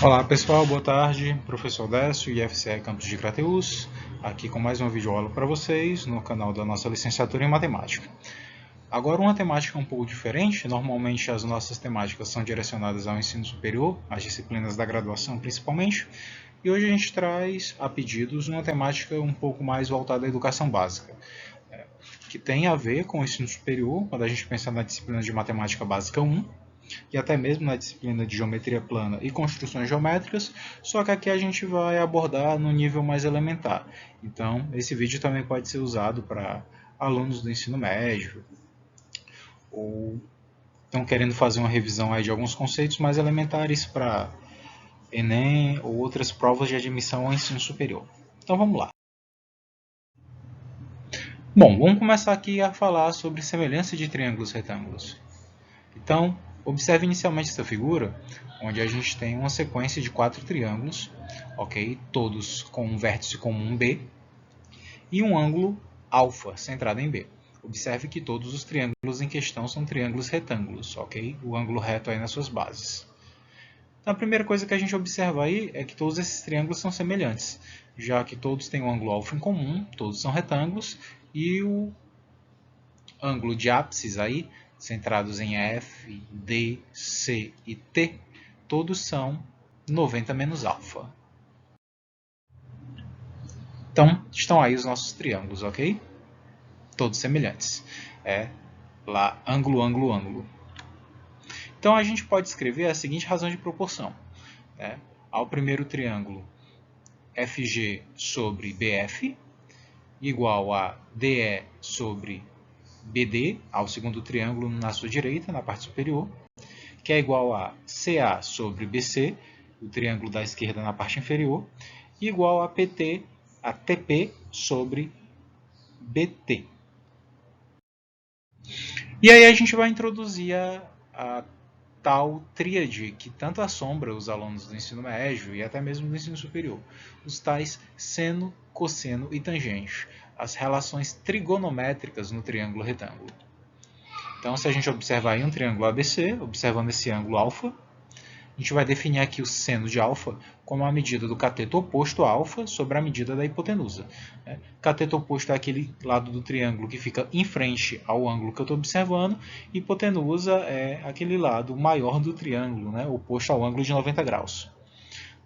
Olá pessoal, boa tarde. Professor Décio, IFCE Campus de Crateús, aqui com mais uma videoaula para vocês no canal da nossa licenciatura em Matemática. Agora uma temática um pouco diferente, normalmente as nossas temáticas são direcionadas ao ensino superior, às disciplinas da graduação principalmente, e hoje a gente traz a pedidos uma temática um pouco mais voltada à educação básica, que tem a ver com o ensino superior, quando a gente pensa na disciplina de Matemática Básica 1, e até mesmo na disciplina de geometria plana e construções geométricas, só que aqui a gente vai abordar no nível mais elementar. Então, esse vídeo também pode ser usado para alunos do ensino médio, ou estão querendo fazer uma revisão aí de alguns conceitos mais elementares para Enem ou outras provas de admissão ao ensino superior. Então vamos lá. Bom, vamos começar aqui a falar sobre semelhança de triângulos retângulos. Então, observe inicialmente essa figura, onde a gente tem uma sequência de 4 triângulos, ok? Todos com um vértice comum B, e um ângulo alfa centrado em B. Observe que todos os triângulos em questão são triângulos retângulos, ok? O ângulo reto aí nas suas bases. Então, a primeira coisa que a gente observa aí é que todos esses triângulos são semelhantes, já que todos têm um ângulo alfa em comum, todos são retângulos, e o ângulo de ápices aí, centrados em F, D, C e T, todos são 90 menos alfa. Então, estão aí os nossos triângulos, ok? Todos semelhantes. É lá, ângulo, ângulo, ângulo. Então, a gente pode escrever a seguinte razão de proporção. Né? Ao primeiro triângulo, FG sobre BF, igual a DE sobre BD, ao segundo triângulo na sua direita, na parte superior, que é igual a CA sobre BC, o triângulo da esquerda na parte inferior, e igual a PT, a TP sobre BT. E aí a gente vai introduzir a tal tríade que tanto assombra os alunos do ensino médio e até mesmo do ensino superior, os tais seno, cosseno e tangente, as relações trigonométricas no triângulo retângulo. Então, se a gente observar aí um triângulo ABC, observando esse ângulo alfa, a gente vai definir aqui o seno de alfa como a medida do cateto oposto a alfa sobre a medida da hipotenusa. Cateto oposto é aquele lado do triângulo que fica em frente ao ângulo que eu estou observando, e hipotenusa é aquele lado maior do triângulo, oposto ao ângulo de 90 graus.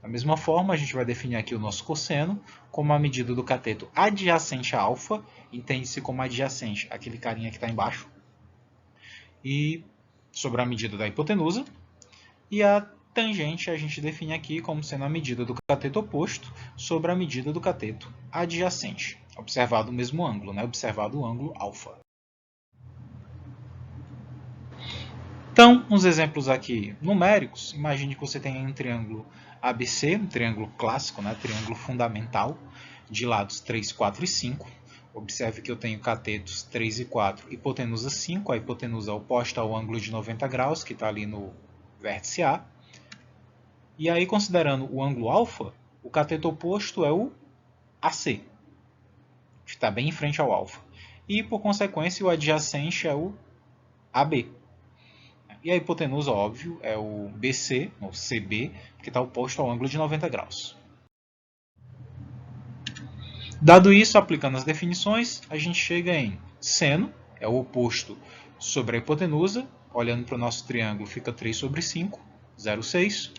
Da mesma forma, a gente vai definir aqui o nosso cosseno como a medida do cateto adjacente a alfa, entende-se como adjacente aquele carinha que está embaixo, e sobre a medida da hipotenusa, e a tangente a gente define aqui como sendo a medida do cateto oposto sobre a medida do cateto adjacente, observado o mesmo ângulo, observado o ângulo alfa. Então, uns exemplos aqui numéricos. Imagine que você tem um triângulo ABC, um triângulo clássico, triângulo fundamental, de lados 3, 4 e 5. Observe que eu tenho catetos 3 e 4, hipotenusa 5, a hipotenusa oposta ao ângulo de 90 graus, que está ali no vértice A. E aí, considerando o ângulo alfa, o cateto oposto é o AC, que está bem em frente ao alfa. E, por consequência, o adjacente é o AB. E a hipotenusa, óbvio, é o BC, ou CB, que está oposto ao ângulo de 90 graus. Dado isso, aplicando as definições, a gente chega em seno, é o oposto sobre a hipotenusa. Olhando para o nosso triângulo, fica 3 sobre 5, 0,6.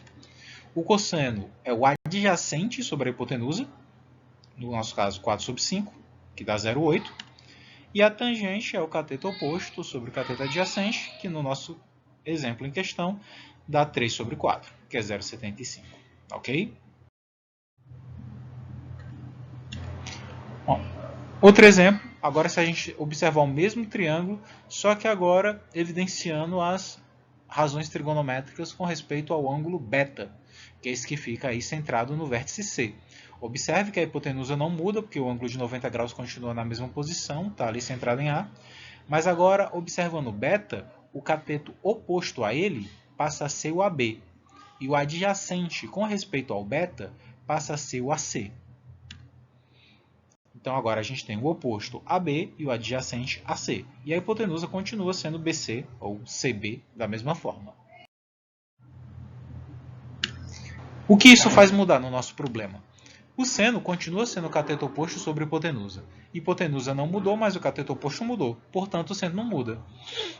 O cosseno é o adjacente sobre a hipotenusa, no nosso caso 4 sobre 5, que dá 0,8. E a tangente é o cateto oposto sobre o cateto adjacente, que no nosso exemplo em questão dá 3 sobre 4, que é 0,75. Ok? Bom, outro exemplo, agora se a gente observar o mesmo triângulo, só que agora evidenciando as razões trigonométricas com respeito ao ângulo beta, que é esse que fica aí centrado no vértice C. Observe que a hipotenusa não muda, porque o ângulo de 90 graus continua na mesma posição, está ali centrado em A. Mas agora, observando o beta, o cateto oposto a ele passa a ser o AB. E o adjacente com respeito ao beta passa a ser o AC. Então agora a gente tem o oposto AB e o adjacente AC. E a hipotenusa continua sendo BC ou CB da mesma forma. O que isso faz mudar no nosso problema? O seno continua sendo o cateto oposto sobre hipotenusa. Hipotenusa não mudou, mas o cateto oposto mudou. Portanto, o seno não muda.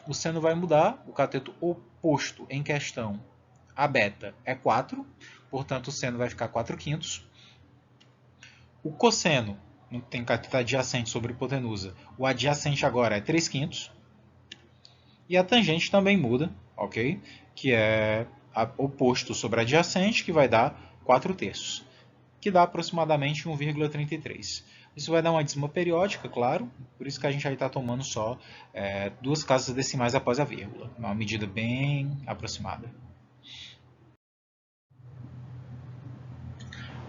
O seno vai mudar, o cateto oposto em questão, a beta, é 4. Portanto, o seno vai ficar 4/5. O cosseno não tem cateto adjacente sobre hipotenusa. O adjacente agora é 3/5. E a tangente também muda, ok? Que é oposto sobre adjacente, que vai dar 4/3, que dá aproximadamente 1,33. Isso vai dar uma dízima periódica, claro, por isso que a gente aí está tomando só 2 casas decimais após a vírgula. Uma medida bem aproximada.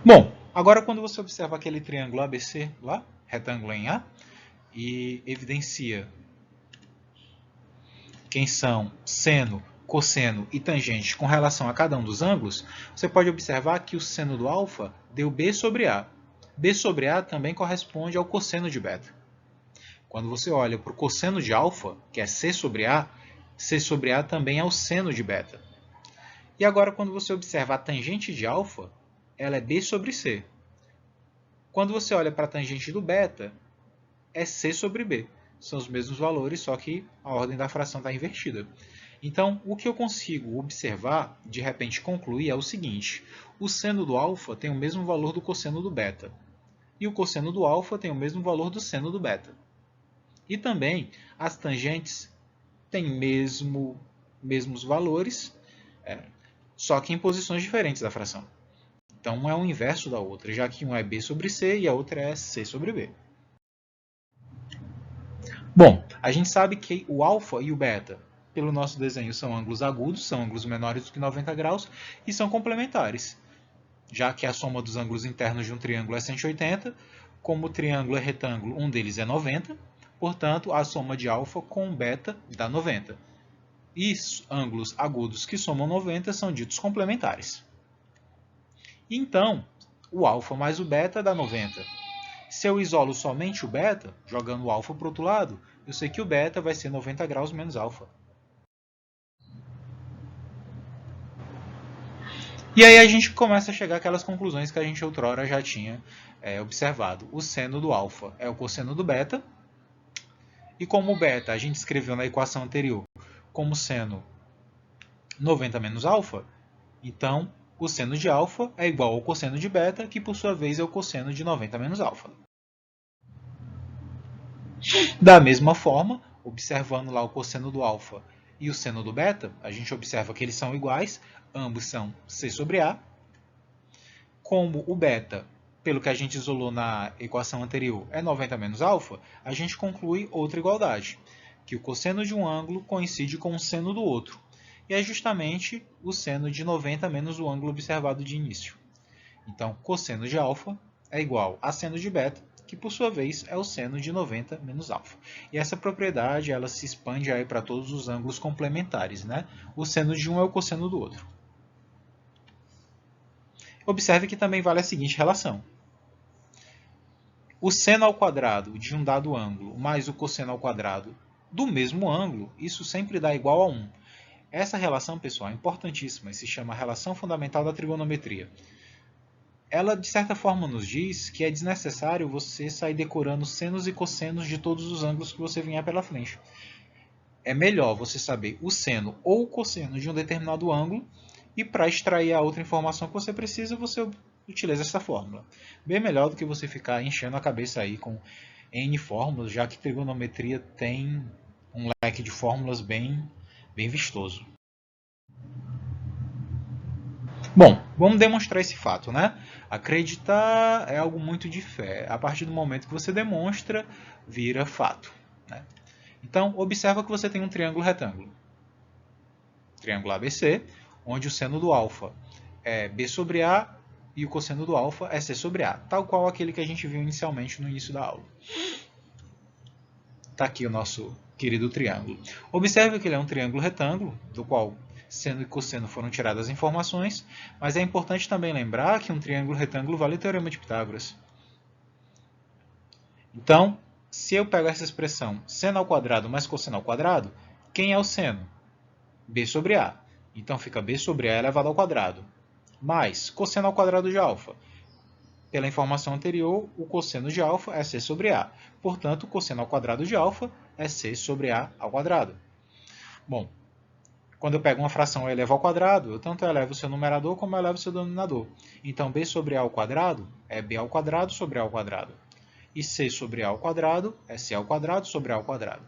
Bom, agora quando você observa aquele triângulo ABC lá, retângulo em A, e evidencia quem são seno, cosseno e tangente com relação a cada um dos ângulos, você pode observar que o seno do alfa deu B sobre A. B sobre A também corresponde ao cosseno de beta. Quando você olha para o cosseno de alfa, que é C sobre A também é o seno de beta. E agora, quando você observa a tangente de alfa, ela é B sobre C. Quando você olha para a tangente do beta, é C sobre B. São os mesmos valores, só que a ordem da fração está invertida. Então, o que eu consigo observar, de repente concluir, é o seguinte. O seno do alfa tem o mesmo valor do cosseno do beta. E o cosseno do alfa tem o mesmo valor do seno do beta. E também, as tangentes têm mesmos valores, só que em posições diferentes da fração. Então, um é o inverso da outra, já que um é B sobre C e a outra é C sobre B. Bom, a gente sabe que o alfa e o beta, pelo nosso desenho, são ângulos agudos, são ângulos menores do que 90 graus e são complementares, já que a soma dos ângulos internos de um triângulo é 180, como o triângulo é retângulo, um deles é 90, portanto, a soma de alfa com beta dá 90. E ângulos agudos que somam 90 são ditos complementares. Então, o alfa mais o beta dá 90. Se eu isolo somente o beta, jogando o alfa para o outro lado, eu sei que o beta vai ser 90 graus menos alfa. E aí a gente começa a chegar àquelas conclusões que a gente outrora já tinha observado. O seno do alfa é o cosseno do beta. E como o beta a gente escreveu na equação anterior como seno 90 menos alfa, então o seno de alfa é igual ao cosseno de beta, que por sua vez é o cosseno de 90 menos alfa. Da mesma forma, observando lá o cosseno do alfa e o seno do beta, a gente observa que eles são iguais, ambos são C sobre A. Como o beta, pelo que a gente isolou na equação anterior, é 90 menos alfa, a gente conclui outra igualdade, que o cosseno de um ângulo coincide com o seno do outro. E é justamente o seno de 90 menos o ângulo observado de início. Então, cosseno de alfa é igual a seno de beta, que por sua vez é o seno de 90 menos alfa. E essa propriedade ela se expande aí para todos os ângulos complementares, né? O seno de um é o cosseno do outro. Observe que também vale a seguinte relação. O seno ao quadrado de um dado ângulo mais o cosseno ao quadrado do mesmo ângulo, isso sempre dá igual a 1. Essa relação, pessoal, é importantíssima e se chama relação fundamental da trigonometria. Ela, de certa forma, nos diz que é desnecessário você sair decorando senos e cossenos de todos os ângulos que você vier pela frente. É melhor você saber o seno ou o cosseno de um determinado ângulo e para extrair a outra informação que você precisa, você utiliza essa fórmula. Bem melhor do que você ficar enchendo a cabeça aí com N fórmulas, já que trigonometria tem um leque de fórmulas bem vistoso. Bom, vamos demonstrar esse fato, né? Acreditar é algo muito de fé. A partir do momento que você demonstra, vira fato, né? Então, observa que você tem um triângulo retângulo. Triângulo ABC, onde o seno do alfa é B sobre A e o cosseno do alfa é C sobre A, tal qual aquele que a gente viu inicialmente no início da aula. Está aqui o nosso querido triângulo. Observe que ele é um triângulo retângulo, do qual seno e cosseno foram tiradas as informações, mas é importante também lembrar que um triângulo retângulo vale o teorema de Pitágoras. Então, se eu pego essa expressão seno ao quadrado mais cosseno ao quadrado, quem é o seno? B sobre A. Então fica B sobre A elevado ao quadrado. mais cosseno ao quadrado de alfa. Pela informação anterior, o cosseno de alfa é c sobre a. Portanto, o cosseno ao quadrado de alfa é c sobre a ao quadrado. Bom, quando eu pego uma fração e elevo ao quadrado, eu tanto elevo o seu numerador como elevo o seu denominador. Então, b sobre a ao quadrado é b ao quadrado sobre a ao quadrado. E c sobre a ao quadrado é c ao quadrado sobre a ao quadrado.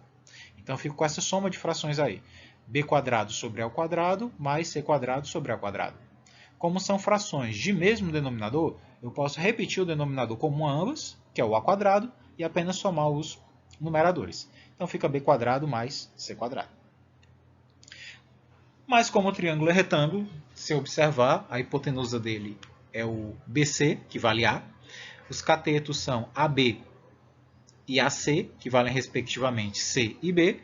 Então, eu fico com essa soma de frações aí. b quadrado sobre a ao quadrado mais c quadrado sobre a ao quadrado. Como são frações de mesmo denominador, eu posso repetir o denominador comum a ambas, que é o a quadrado, e apenas somar os numeradores. Então fica b quadrado mais c quadrado. Mas como o triângulo é retângulo, se observar, a hipotenusa dele é o BC, que vale A. Os catetos são AB e AC, que valem respectivamente C e B.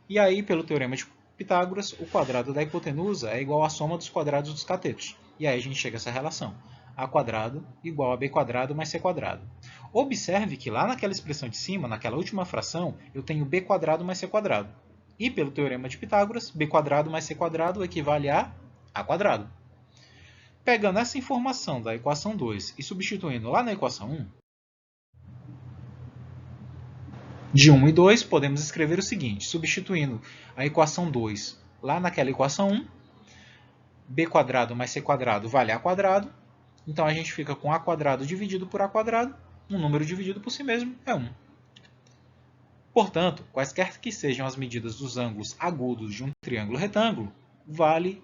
E aí, pelo teorema de Pitágoras, o quadrado da hipotenusa é igual à soma dos quadrados dos catetos. E aí a gente chega a essa relação. A quadrado igual a b quadrado mais c quadrado. Observe que lá naquela expressão de cima, naquela última fração, eu tenho b quadrado mais c quadrado. E pelo teorema de Pitágoras, b quadrado mais c quadrado equivale a quadrado. Pegando essa informação da equação 2 e substituindo lá na equação 1, de 1 e 2, podemos escrever o seguinte, substituindo a equação 2 lá naquela equação 1, b quadrado mais c quadrado vale a quadrado, então a gente fica com a quadrado dividido por a quadrado, um número dividido por si mesmo é 1. Portanto, quaisquer que sejam as medidas dos ângulos agudos de um triângulo retângulo, vale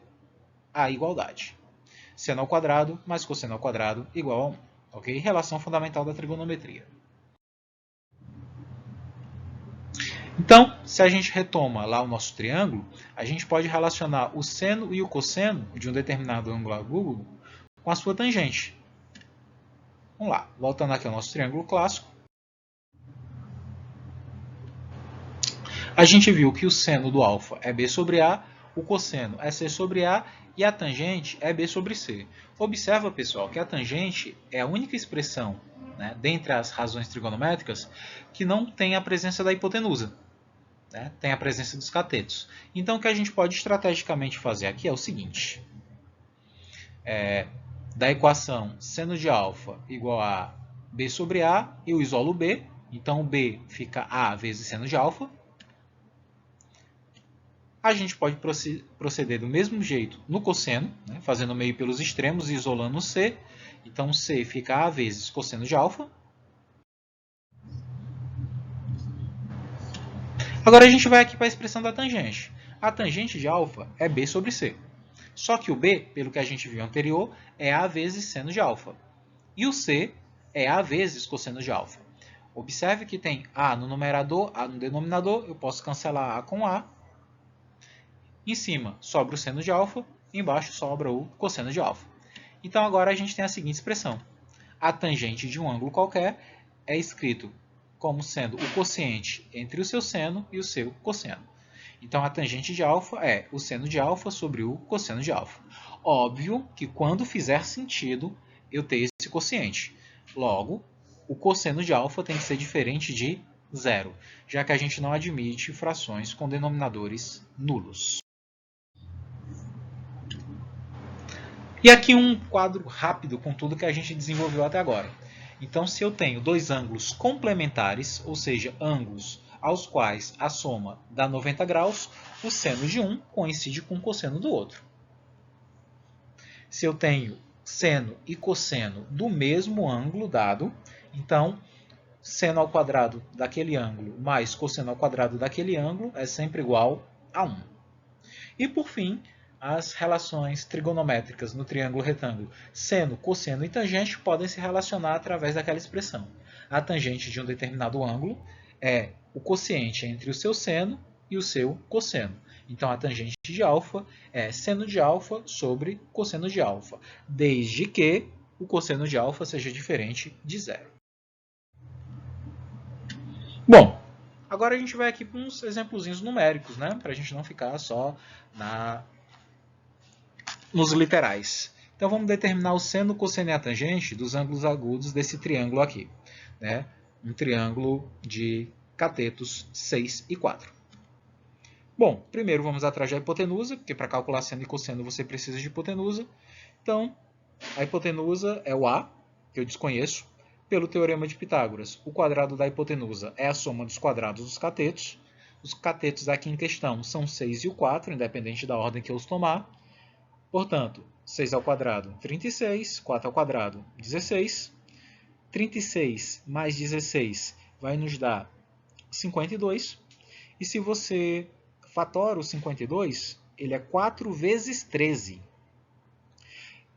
a igualdade. Seno ao quadrado mais cosseno ao quadrado igual a 1. Ok? Relação fundamental da trigonometria. Então, se a gente retoma lá o nosso triângulo, a gente pode relacionar o seno e o cosseno de um determinado ângulo agudo com a sua tangente. Vamos lá, voltando aqui ao nosso triângulo clássico. A gente viu que o seno do alfa é b sobre a, o cosseno é c sobre a e a tangente é b sobre c. Observa, pessoal, que a tangente é a única expressão, né, dentre as razões trigonométricas que não tem a presença da hipotenusa. Né, tem a presença dos catetos. Então, o que a gente pode estrategicamente fazer aqui é o seguinte. Da equação seno de alfa igual a b sobre a, eu isolo b. Então, b fica a vezes seno de alfa. A gente pode proceder do mesmo jeito no cosseno, né, fazendo meio pelos extremos e isolando o c. Então, c fica a vezes cosseno de alfa. Agora a gente vai aqui para a expressão da tangente. A tangente de alfa é b sobre c. Só que o b, pelo que a gente viu anterior, é a vezes seno de alfa. E o c é a vezes cosseno de alfa. Observe que tem a no numerador, a no denominador, eu posso cancelar a com a. Em cima sobra o seno de alfa, embaixo sobra o cosseno de alfa. Então agora a gente tem a seguinte expressão. A tangente de um ângulo qualquer é escrito como sendo o quociente entre o seu seno e o seu cosseno. Então a tangente de alfa é o seno de alfa sobre o cosseno de alfa. Óbvio que quando fizer sentido eu ter esse quociente. Logo, o cosseno de alfa tem que ser diferente de zero, já que a gente não admite frações com denominadores nulos. E aqui um quadro rápido com tudo que a gente desenvolveu até agora. Então, se eu tenho dois ângulos complementares, ou seja, ângulos aos quais a soma dá 90 graus, o seno de um coincide com o cosseno do outro. Se eu tenho seno e cosseno do mesmo ângulo dado, então, seno ao quadrado daquele ângulo mais cosseno ao quadrado daquele ângulo é sempre igual a 1. E, por fim, as relações trigonométricas no triângulo retângulo seno, cosseno e tangente podem se relacionar através daquela expressão. A tangente de um determinado ângulo é o quociente entre o seu seno e o seu cosseno. Então, a tangente de alfa é seno de alfa sobre cosseno de alfa, desde que o cosseno de alfa seja diferente de zero. Bom, agora a gente vai aqui para uns exemplozinhos numéricos, né? Para a gente não ficar só nos literais. Então, vamos determinar o seno, cosseno e a tangente dos ângulos agudos desse triângulo aqui. Né? Um triângulo de catetos 6 e 4. Bom, primeiro vamos atrás da hipotenusa, porque para calcular seno e cosseno você precisa de hipotenusa. Então, A hipotenusa é o A, que eu desconheço, pelo teorema de Pitágoras. O quadrado da hipotenusa é a soma dos quadrados dos catetos. Os catetos aqui em questão são 6 e o 4, independente da ordem que eu os tomar. Portanto, 6 ao quadrado, 36, 4 ao quadrado, 16. 36 mais 16 vai nos dar 52. E se você fatora o 52, ele é 4 vezes 13.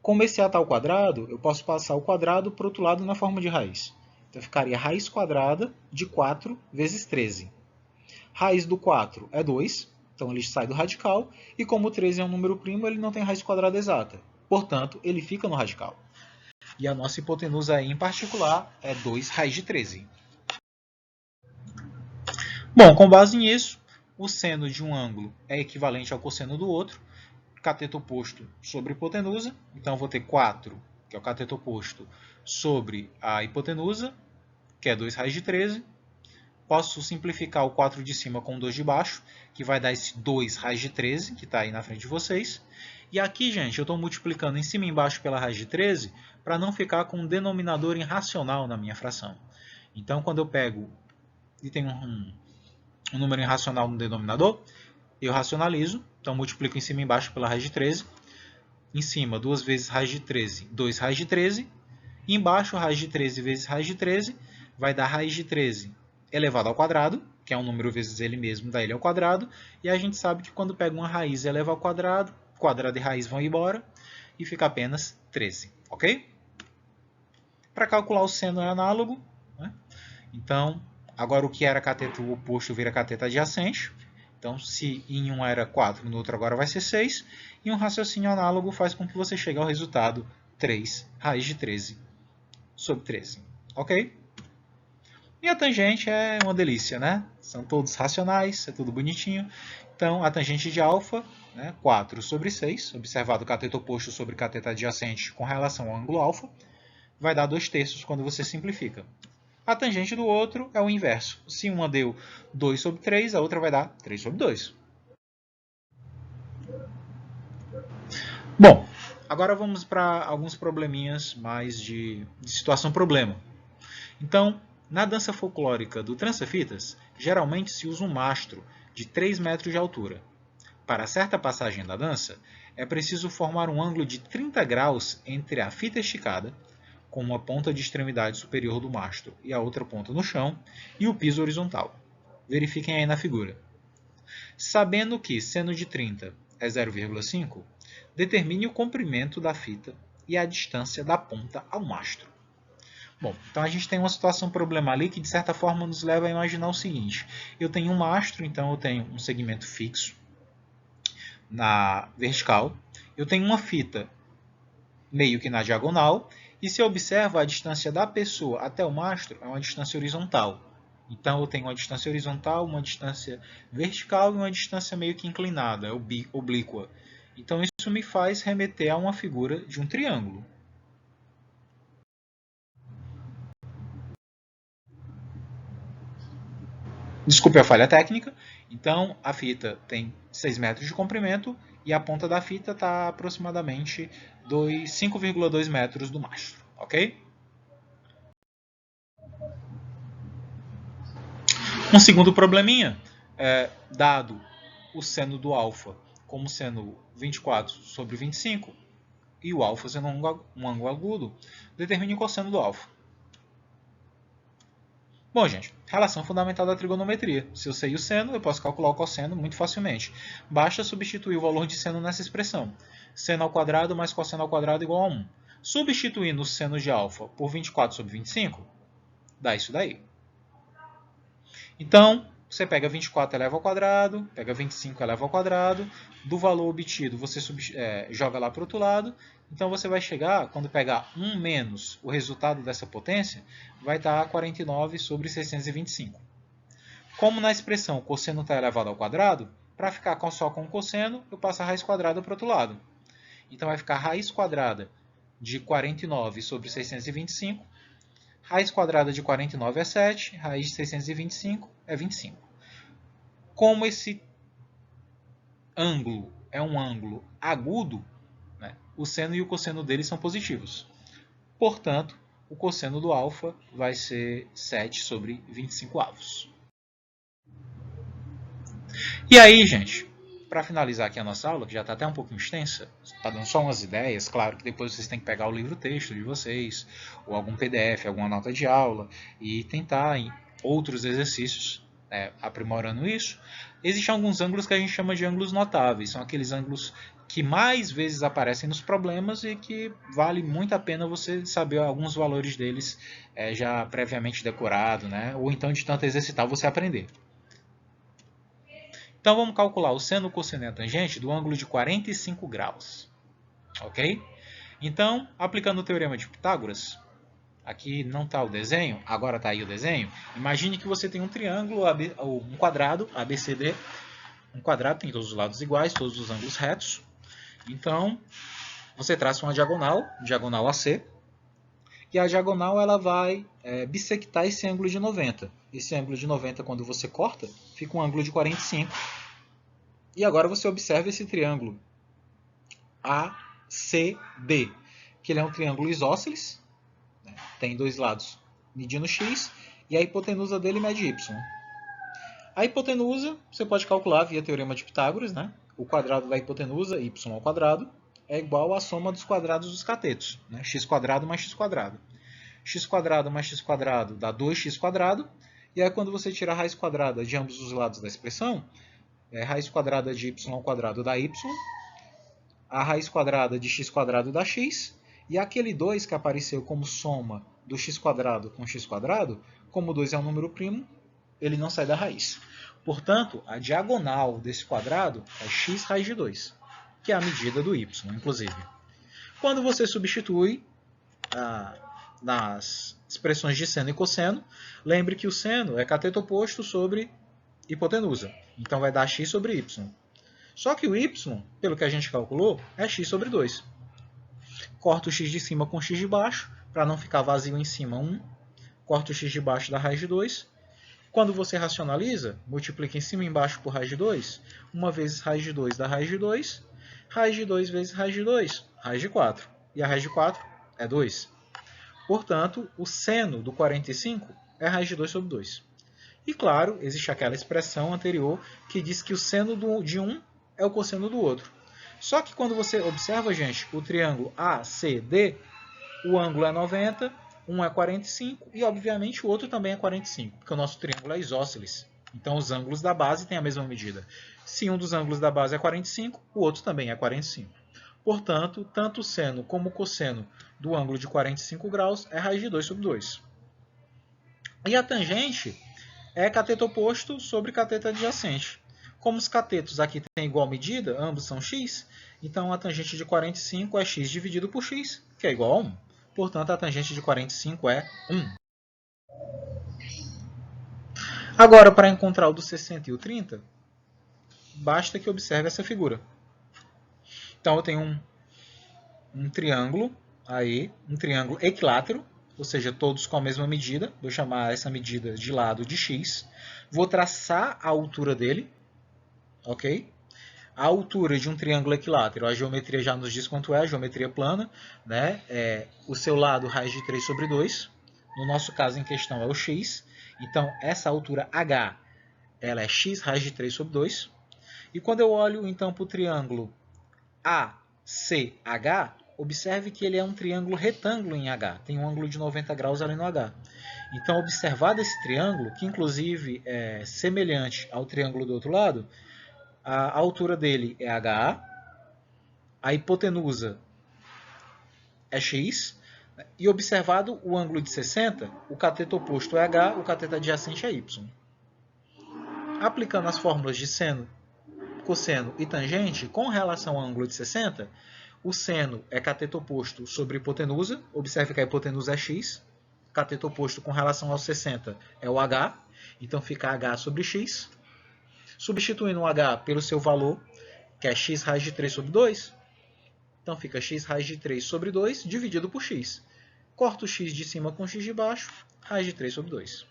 Como esse A está ao quadrado, eu posso passar o quadrado para o outro lado na forma de raiz. Então, ficaria raiz quadrada de 4 vezes 13. Raiz do 4 é 2, então ele sai do radical. E como o 13 é um número primo, ele não tem raiz quadrada exata. Portanto, ele fica no radical. E a nossa hipotenusa aí, em particular, é 2 raiz de 13. Bom, com base nisso, o seno de um ângulo é equivalente ao cosseno do outro. Cateto oposto sobre hipotenusa. Então, vou ter 4, que é o cateto oposto, sobre a hipotenusa, que é 2 raiz de 13. Posso simplificar o 4 de cima com o 2 de baixo, que vai dar esse 2 raiz de 13, que está aí na frente de vocês. E aqui, gente, eu estou multiplicando em cima e embaixo pela raiz de 13, para não ficar com um denominador irracional na minha fração. Então, quando eu pego e tenho um número irracional no denominador, eu racionalizo. Então, multiplico em cima e embaixo pela raiz de 13. Em cima, 2 vezes raiz de 13, 2 raiz de 13. E embaixo, raiz de 13 vezes raiz de 13 vai dar raiz de 13 elevado ao quadrado, que é um número vezes ele mesmo, dá ele ao quadrado. E a gente sabe que quando pega uma raiz e eleva ao quadrado, quadrado e raiz vão embora e fica apenas 13, ok? Para calcular o seno é análogo, né? Então, agora o que era cateto oposto vira cateto adjacente. Então, se em um era 4, no outro agora vai ser 6. E um raciocínio análogo faz com que você chegue ao resultado 3 raiz de 13 sobre 13. Ok? E a tangente é uma delícia, né? São todos racionais, é tudo bonitinho. Então, a tangente de alfa, né, 4 sobre 6, observado o cateto oposto sobre cateto adjacente com relação ao ângulo alfa, vai dar 2/3 quando você simplifica. A tangente do outro é o inverso. Se uma deu 2 sobre 3, a outra vai dar 3 sobre 2. Bom, agora vamos para alguns probleminhas mais de situação problema. Então, na dança folclórica do trança-fitas, geralmente se usa um mastro de 3 metros de altura. Para certa passagem da dança, é preciso formar um ângulo de 30 graus entre a fita esticada, com uma ponta de extremidade superior do mastro e a outra ponta no chão, e o piso horizontal. Verifiquem aí na figura. Sabendo que seno de 30 é 0,5, determine o comprimento da fita e a distância da ponta ao mastro. Bom, então a gente tem uma situação problema ali que de certa forma nos leva a imaginar o seguinte. Eu tenho um mastro, então eu tenho um segmento fixo na vertical. Eu tenho uma fita meio que na diagonal. E se eu observo, a distância da pessoa até o mastro é uma distância horizontal. Então eu tenho uma distância horizontal, uma distância vertical e uma distância meio que inclinada, oblíqua. Então isso me faz remeter a uma figura de um triângulo. Desculpe a falha técnica. Então, a fita tem 6 metros de comprimento e a ponta da fita está aproximadamente 5,2 metros do mastro. Ok? Um segundo probleminha, dado o seno do alfa como sendo 24 sobre 25 e o alfa sendo um ângulo agudo, determine o cosseno do alfa. Bom, gente, relação fundamental da trigonometria. Se eu sei o seno, eu posso calcular o cosseno muito facilmente. Basta substituir o valor de seno nessa expressão. Seno ao quadrado mais cosseno ao quadrado igual a 1. Substituindo o seno de alfa por 24 sobre 25, dá isso daí. Então, você pega 24 eleva ao quadrado, pega 25 eleva ao quadrado, do valor obtido você joga lá para o outro lado, então você vai chegar, quando pegar 1 menos o resultado dessa potência, vai dar 49 sobre 625. Como na expressão o cosseno está elevado ao quadrado, para ficar só com o cosseno, eu passo a raiz quadrada para o outro lado. Então vai ficar raiz quadrada de 49 sobre 625, raiz quadrada de 49 é 7, raiz de 625 é 25. Como esse ângulo é um ângulo agudo, né, o seno e o cosseno dele são positivos. Portanto, o cosseno do alfa vai ser 7 sobre 25 avos. E aí, gente, para finalizar aqui a nossa aula, que já está até um pouquinho extensa, está dando só umas ideias, claro que depois vocês têm que pegar o livro-texto de vocês, ou algum PDF, alguma nota de aula, e tentar em outros exercícios, aprimorando isso. Existem alguns ângulos que a gente chama de ângulos notáveis, são aqueles ângulos que mais vezes aparecem nos problemas e que vale muito a pena você saber alguns valores deles já previamente decorado, né? Ou então de tanto exercitar você aprender. Então vamos calcular o seno, o cosseno e a tangente do ângulo de 45 graus. Ok? Então, aplicando o teorema de Pitágoras, aqui não está o desenho, agora está aí o desenho. Imagine que você tem um triângulo, um quadrado, ABCD. Um quadrado tem todos os lados iguais, todos os ângulos retos. Então, você traça uma diagonal, diagonal AC, e a diagonal ela vai bissectar esse ângulo de 90. Esse ângulo de 90, quando você corta, fica um ângulo de 45. E agora você observa esse triângulo ACD, que ele é um triângulo isósceles, né? Tem dois lados medindo x, e a hipotenusa dele mede y. A hipotenusa você pode calcular via teorema de Pitágoras, né? O quadrado da hipotenusa, y ao quadrado, é igual à soma dos quadrados dos catetos, né? X quadrado mais x quadrado. X quadrado mais x quadrado dá 2x quadrado, e aí quando você tira a raiz quadrada de ambos os lados da expressão, raiz quadrada de y ao quadrado dá y, a raiz quadrada de x quadrado dá x, e aquele 2 que apareceu como soma do x quadrado com x quadrado, como 2 é um número primo, ele não sai da raiz. Portanto, a diagonal desse quadrado é x raiz de 2, que é a medida do y, inclusive. Quando você substitui nas expressões de seno e cosseno, lembre que o seno é cateto oposto sobre hipotenusa. Então vai dar x sobre y. Só que o y, pelo que a gente calculou, é x sobre 2. Corta o x de cima com x de baixo, para não ficar vazio em cima 1. Corta o x de baixo da raiz de 2. Quando você racionaliza, multiplica em cima e embaixo por raiz de 2. 1 vezes raiz de 2 dá raiz de 2. Raiz de 2 vezes raiz de 2, raiz de 4. E a raiz de 4 é 2. Portanto, o seno do 45 é raiz de 2 sobre 2. E claro, existe aquela expressão anterior que diz que o seno de um é o cosseno do outro. Só que quando você observa, gente, o triângulo ACD, o ângulo é 90, um é 45 e, obviamente, o outro também é 45, porque o nosso triângulo é isósceles. Então, os ângulos da base têm a mesma medida. Se um dos ângulos da base é 45, o outro também é 45. Portanto, tanto o seno como o cosseno do ângulo de 45 graus é raiz de 2 sobre 2. E a tangente é cateto oposto sobre cateto adjacente. Como os catetos aqui têm igual medida, ambos são x, então a tangente de 45 é x dividido por x, que é igual a 1. Portanto, a tangente de 45 é 1. Agora, para encontrar o do 60 e o 30, basta que observe essa figura. Então, eu tenho um triângulo aí, um triângulo equilátero, ou seja, todos com a mesma medida. Vou chamar essa medida de lado de x. Vou traçar a altura dele, ok? A altura de um triângulo equilátero, a geometria já nos diz quanto é, a geometria plana, né? O seu lado, raiz de 3 sobre 2. No nosso caso em questão é o x. Então, essa altura h, ela é x raiz de 3 sobre 2. E quando eu olho então para o triângulo ACH, observe que ele é um triângulo retângulo em H. Tem um ângulo de 90 graus ali no H. Então, observado esse triângulo, que inclusive é semelhante ao triângulo do outro lado, a altura dele é HA, a hipotenusa é x, e observado o ângulo de 60, o cateto oposto é H, o cateto adjacente é y. Aplicando as fórmulas de seno, cosseno e tangente com relação ao ângulo de 60, o seno é cateto oposto sobre hipotenusa, observe que a hipotenusa é x, cateto oposto com relação ao 60 é o h, então fica h sobre x. Substituindo o h pelo seu valor, que é x raiz de 3 sobre 2, então fica x raiz de 3 sobre 2 dividido por x. Corta o x de cima com x de baixo, raiz de 3 sobre 2.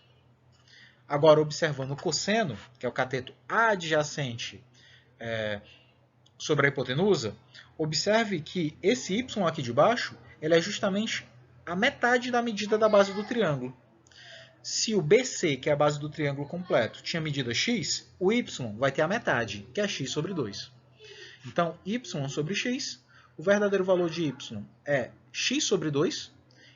Agora, observando o cosseno, que é o cateto adjacente sobre a hipotenusa, observe que esse y aqui de baixo ele é justamente a metade da medida da base do triângulo. Se o BC, que é a base do triângulo completo, tinha medida x, o y vai ter a metade, que é x sobre 2. Então, y sobre x, o verdadeiro valor de y é x sobre 2.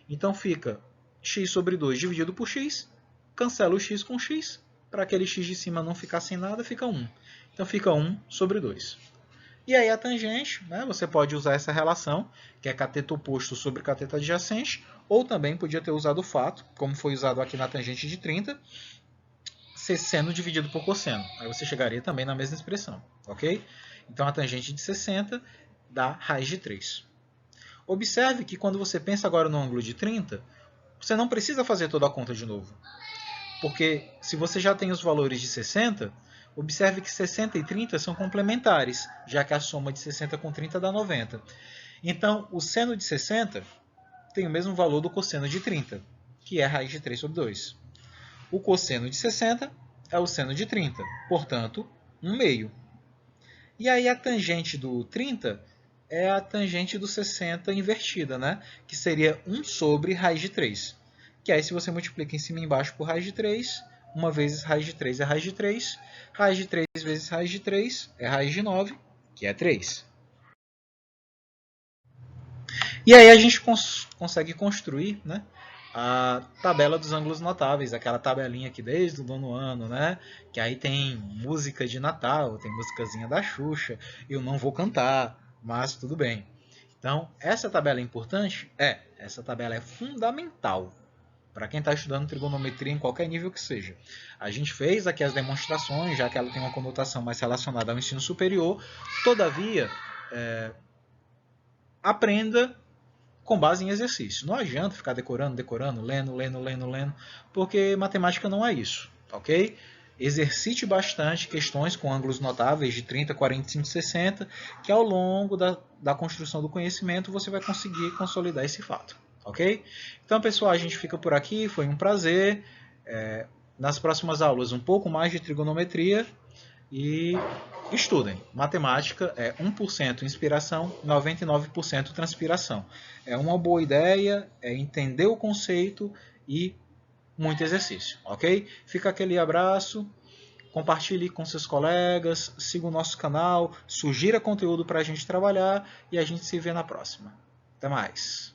Então, fica x sobre 2 dividido por x, cancela o x com x, para aquele x de cima não ficar sem nada, fica 1. Então, fica 1 sobre 2. E aí a tangente, né, você pode usar essa relação, que é cateto oposto sobre cateto adjacente, ou também podia ter usado o fato, como foi usado aqui na tangente de 30, seno dividido por cosseno. Aí você chegaria também na mesma expressão, ok? Então a tangente de 60 dá raiz de 3. Observe que quando você pensa agora no ângulo de 30, você não precisa fazer toda a conta de novo. Porque se você já tem os valores de 60, observe que 60 e 30 são complementares, já que a soma de 60 com 30 dá 90. Então, o seno de 60 tem o mesmo valor do cosseno de 30, que é raiz de 3 sobre 2. O cosseno de 60 é o seno de 30, portanto, 1 meio. E aí a tangente do 30 é a tangente do 60 invertida, né? Que seria 1 sobre raiz de 3. Que aí se você multiplica em cima e embaixo por raiz de 3, 1 vezes raiz de 3 é raiz de 3, raiz de 3 vezes raiz de 3 é raiz de 9, que é 3. E aí a gente consegue construir, né, a tabela dos ângulos notáveis, aquela tabelinha aqui desde o 9º ano, né? Que aí tem música de Natal, tem musicazinha da Xuxa, eu não vou cantar, mas tudo bem. Então, essa tabela é importante? Essa tabela é fundamental para quem está estudando trigonometria em qualquer nível que seja. A gente fez aqui as demonstrações, já que ela tem uma conotação mais relacionada ao ensino superior, todavia, aprenda com base em exercício. Não adianta ficar decorando, lendo, porque matemática não é isso, ok? Exercite bastante questões com ângulos notáveis de 30, 45, 60, que ao longo da construção do conhecimento você vai conseguir consolidar esse fato, ok? Então, pessoal, a gente fica por aqui, foi um prazer. Nas próximas aulas, um pouco mais de trigonometria e estudem. Matemática é 1% inspiração, 99% transpiração. É uma boa ideia, é entender o conceito e muito exercício, ok? Fica aquele abraço, compartilhe com seus colegas, siga o nosso canal, sugira conteúdo para a gente trabalhar e a gente se vê na próxima. Até mais!